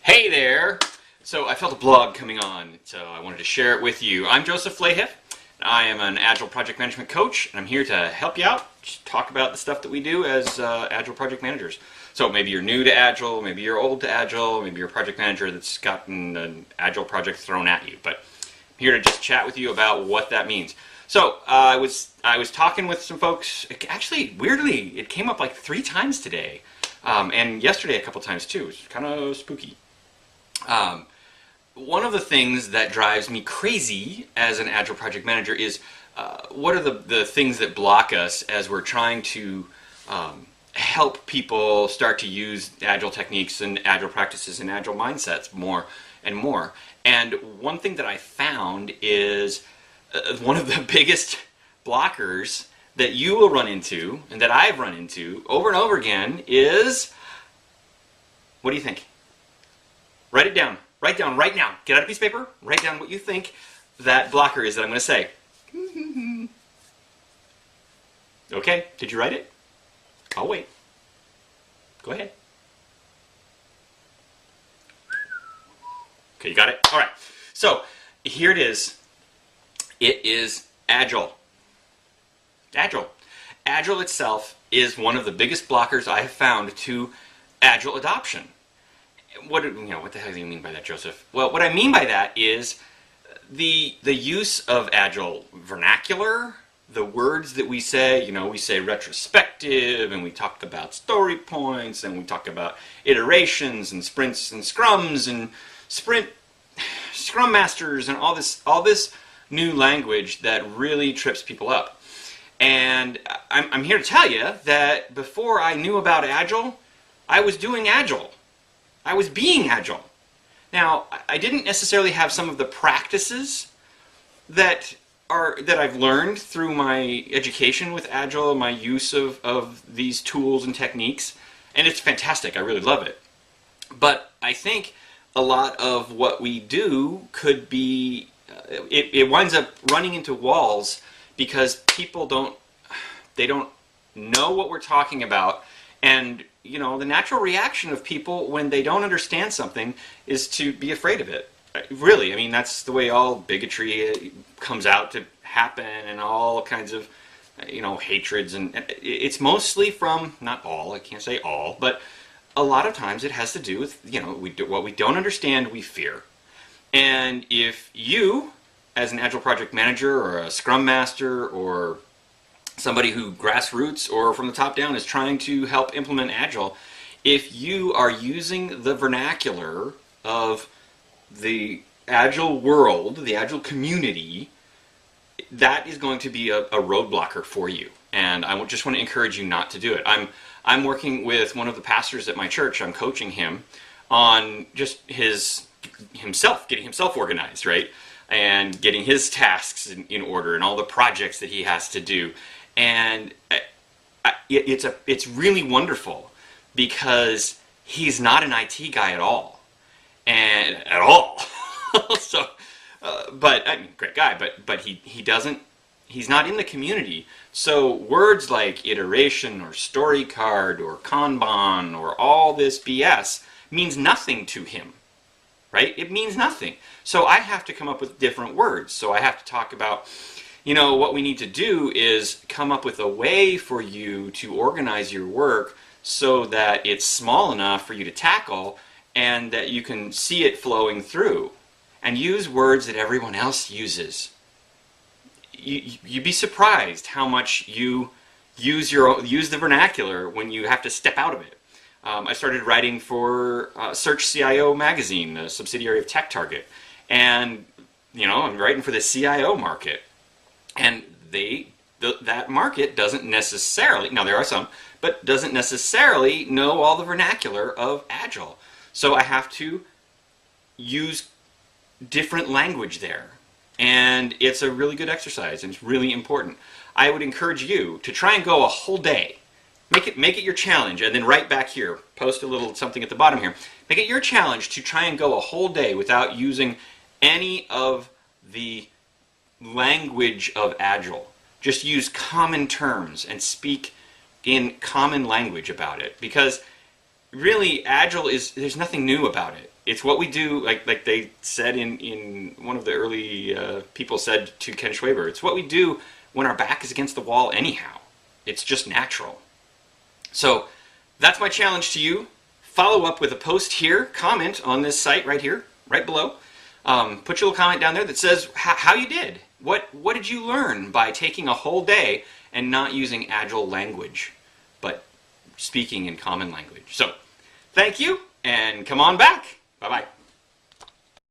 Hey there! So I felt a blog coming on, so I wanted to share it with you. I'm Joseph Flahiff. I am an Agile project management coach, and I'm here to help you out, just talk about the stuff that we do as Agile project managers. So maybe you're new to Agile, maybe you're old to Agile, maybe you're a project manager that's gotten an Agile project thrown at you. But I'm here to just chat with you about what that means. So I was talking with some folks. Actually, weirdly, it came up like 3 times today, and yesterday a couple times too. It's kind of spooky. One of the things that drives me crazy as an Agile project manager is what are the things that block us as we're trying to help people start to use Agile techniques and Agile practices and Agile mindsets more and more. And one thing that I found is one of the biggest blockers that you will run into and that I've run into over and over again is, what do you think? Write it down. Write down right now. Get out a piece of paper. Write down what you think that blocker is that I'm going to say. Okay, did you write it? I'll wait. Go ahead. Okay, you got it? All right. So, here it is. It is Agile. Agile. Agile itself is one of the biggest blockers I have found to Agile adoption. What the heck do you mean by that, Joseph? Well, what I mean by that is the use of Agile vernacular, the words that we say. We say retrospective, and we talk about story points, and we talk about iterations and sprints and scrums and scrum masters and all this new language that really trips people up. And I'm here to tell you that before I knew about Agile, I was doing Agile. I was being Agile. Now, I didn't necessarily have some of the practices that I've learned through my education with Agile, my use of these tools and techniques, and it's fantastic. I really love it. But I think a lot of what we do could be, it winds up running into walls because people don't know what we're talking about. And the natural reaction of people when they don't understand something is to be afraid of it. Really, I mean, that's the way all bigotry comes out to happen, and all kinds of, hatreds. And it's mostly from, not all, I can't say all, but a lot of times it has to do with, what we don't understand, we fear. And if you, as an Agile project manager or a Scrum Master or somebody who grassroots or from the top down is trying to help implement Agile, if you are using the vernacular of the Agile world, the Agile community, that is going to be a roadblocker for you. And I just want to encourage you not to do it. I'm working with one of the pastors at my church. I'm coaching him on just getting himself organized, right? And getting his tasks in order and all the projects that he has to do. And it's really wonderful because he's not an IT guy at all, So, but I mean, great guy, but he's not in the community. So words like iteration or story card or Kanban or all this BS means nothing to him, right? It means nothing. So I have to come up with different words. So I have to talk about, what we need to do is come up with a way for you to organize your work so that it's small enough for you to tackle and that you can see it flowing through. And use words that everyone else uses. You'd be surprised how much you use the vernacular when you have to step out of it. I started writing for Search CIO magazine, a subsidiary of TechTarget, and I'm writing for the CIO market. And that market doesn't necessarily, now there are some, but doesn't necessarily know all the vernacular of Agile. So I have to use different language there. And it's a really good exercise, and it's really important. I would encourage you to try and go a whole day. Make it your challenge, and then right back here, post a little something at the bottom here. Make it your challenge to try and go a whole day without using any of the language of Agile. Just use common terms and speak in common language about it, because really, Agile is, there's nothing new about it. It's what we do, like they said in one of the early people said to Ken Schwaber, it's what we do when our back is against the wall anyhow. It's just natural. So that's my challenge to you. Follow up with a post here, comment on this site right here, right below. Put your little comment down there that says how you did. What did you learn by taking a whole day and not using Agile language, but speaking in common language? So thank you, and come on back. Bye-bye.